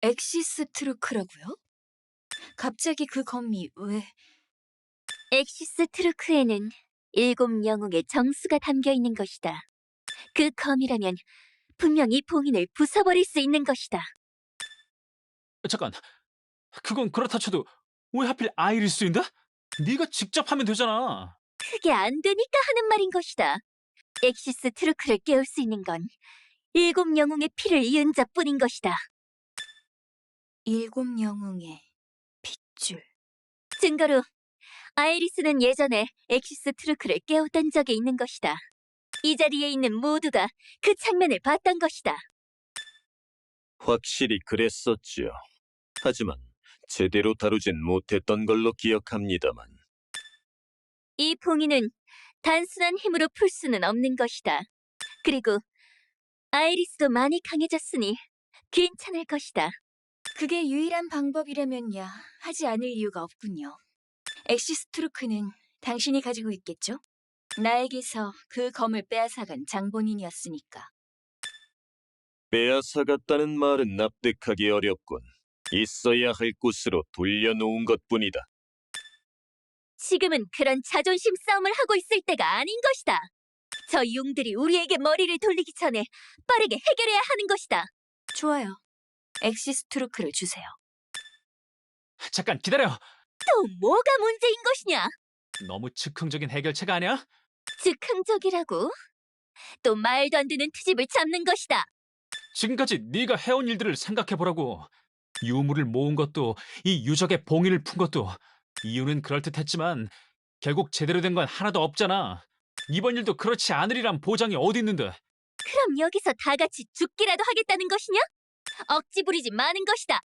엑시스 트루크라고요? 갑자기 그 검이 왜... 엑시스 트루크에는 7영웅의 정수가 담겨 있는 것이다. 그 검이라면 분명히 봉인을 부숴버릴 수 있는 것이다. 잠깐, 그건 그렇다 쳐도 왜 하필 아이리스인데? 네가 직접 하면 되잖아. 그게 안 되니까 하는 말인 것이다. 엑시스 트루크를 깨울 수 있는 건 7영웅의 피를 이은 자뿐인 것이다. 7영웅의 핏줄... 증거로 아이리스는 예전에 엑시스 트루크를 깨웠던 적이 있는 것이다. 이 자리에 있는 모두가 그 장면을 봤던 것이다. 확실히 그랬었지요. 하지만 제대로 다루진 못했던 걸로 기억합니다만. 이 봉인은 단순한 힘으로 풀 수는 없는 것이다. 그리고 아이리스도 많이 강해졌으니 괜찮을 것이다. 그게 유일한 방법이라면야 하지 않을 이유가 없군요. 엑시스 트루크는 당신이 가지고 있겠죠? 나에게서 그 검을 빼앗아간 장본인이었으니까. 빼앗아갔다는 말은 납득하기 어렵군. 있어야 할 곳으로 돌려놓은 것뿐이다. 지금은 그런 자존심 싸움을 하고 있을 때가 아닌 것이다. 저 용들이 우리에게 머리를 돌리기 전에 빠르게 해결해야 하는 것이다. 좋아요. 엑시스 트루크를 주세요. 잠깐 기다려. 또 뭐가 문제인 것이냐? 너무 즉흥적인 해결책 아니야? 즉흥적이라고? 또 말도 안 되는 트집을 잡는 것이다. 지금까지 네가 해온 일들을 생각해보라고. 유물을 모은 것도, 이 유적의 봉인을 푼 것도 이유는 그럴듯했지만 결국 제대로 된 건 하나도 없잖아. 이번 일도 그렇지 않으리란 보장이 어디 있는데. 그럼 여기서 다 같이 죽기라도 하겠다는 것이냐? 억지 부리지 마는 것이다.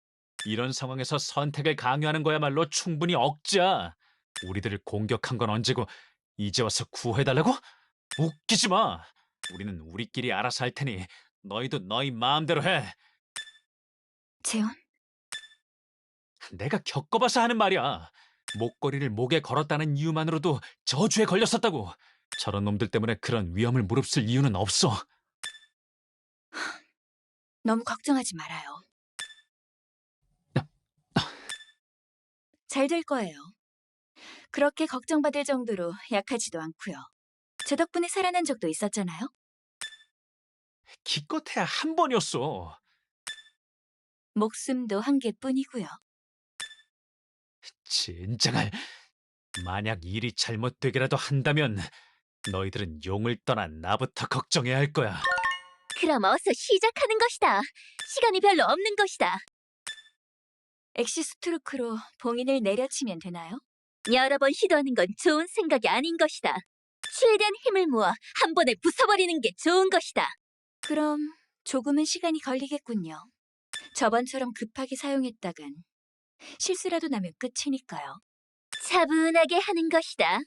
이런 상황에서 선택을 강요하는 거야말로 충분히 억지야. 우리들을 공격한 건 언제고 이제 와서 구해달라고? 웃기지 마. 우리는 우리끼리 알아서 할 테니 너희도 너희 마음대로 해. 재현? 내가 겪어봐서 하는 말이야. 목걸이를 목에 걸었다는 이유만으로도 저주에 걸렸었다고. 저런 놈들 때문에 그런 위험을 무릅쓸 이유는 없어. 너무 걱정하지 말아요. 잘 될 거예요. 그렇게 걱정받을 정도로 약하지도 않고요. 제 덕분에 살아난 적도 있었잖아요. 기껏해야 한 번이었어. 목숨도 한 개뿐이고요. 진정할. 만약 일이 잘못되기라도 한다면 너희들은 용을 떠나 나부터 걱정해야 할 거야. 그럼 어서 시작하는 것이다. 시간이 별로 없는 것이다. 엑시스 트루크로 봉인을 내려치면 되나요? 여러 번 시도하는 건 좋은 생각이 아닌 것이다. 최대한 힘을 모아 한 번에 부숴버리는 게 좋은 것이다. 그럼 조금은 시간이 걸리겠군요. 저번처럼 급하게 사용했다간 실수라도 나면 끝이니까요. 차분하게 하는 것이다.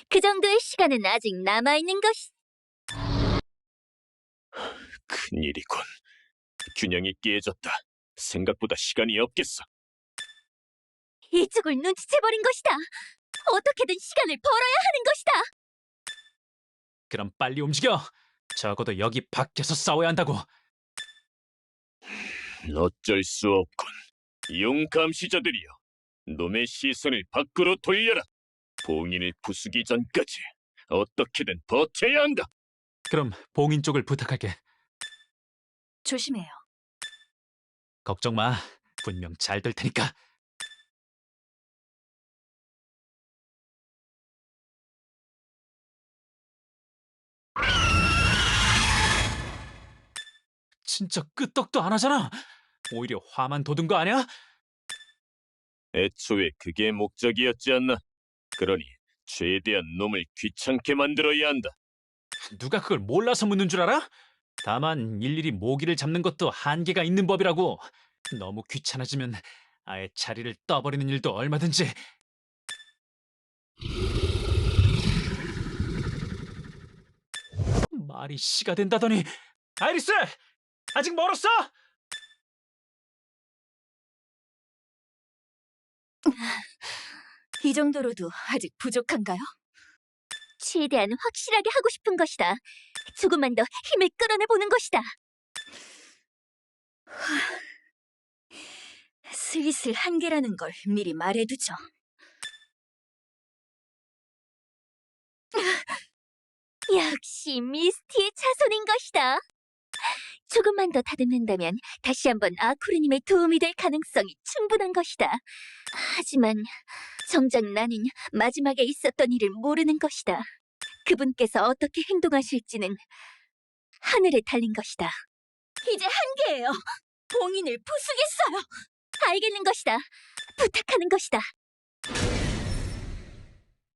그 정도의 시간은 아직 남아있는 것이... 큰일이군. 균형이 깨졌다. 생각보다 시간이 없겠어. 이쪽을 눈치채버린 것이다. 어떻게든 시간을 벌어야 하는 것이다. 그럼 빨리 움직여. 적어도 여기 밖에서 싸워야 한다고. 어쩔 수 없군. 용 감시자들이여, 놈의 시선을 밖으로 돌려라. 봉인을 부수기 전까지 어떻게든 버텨야 한다. 그럼 봉인 쪽을 부탁할게. 조심해요. 걱정 마. 분명 잘 될 테니까. 진짜 끄떡도 안 하잖아. 오히려 화만 돋은 거 아니야? 애초에 그게 목적이었지 않나? 그러니 최대한 놈을 귀찮게 만들어야 한다. 누가 그걸 몰라서 묻는 줄 알아? 다만 일일이 모기를 잡는 것도 한계가 있는 법이라고. 너무 귀찮아지면 아예 자리를 떠버리는 일도 얼마든지. 말이 씨가 된다더니. 아이리스! 아직 멀었어! 이 정도로도 아직 부족한가요? 최대한 확실하게 하고 싶은 것이다. 조금만 더 힘을 끌어내보는 것이다. 슬슬 한계라는 걸 미리 말해두죠. 역시 미스티의 자손인 것이다. 조금만 더 다듬는다면 다시 한번 아쿠르님의 도움이 될 가능성이 충분한 것이다. 하지만 정작 나는 마지막에 있었던 일을 모르는 것이다. 그분께서 어떻게 행동하실지는 하늘에 달린 것이다. 이제 한계예요. 봉인을 부수겠어요. 알겠는 것이다. 부탁하는 것이다.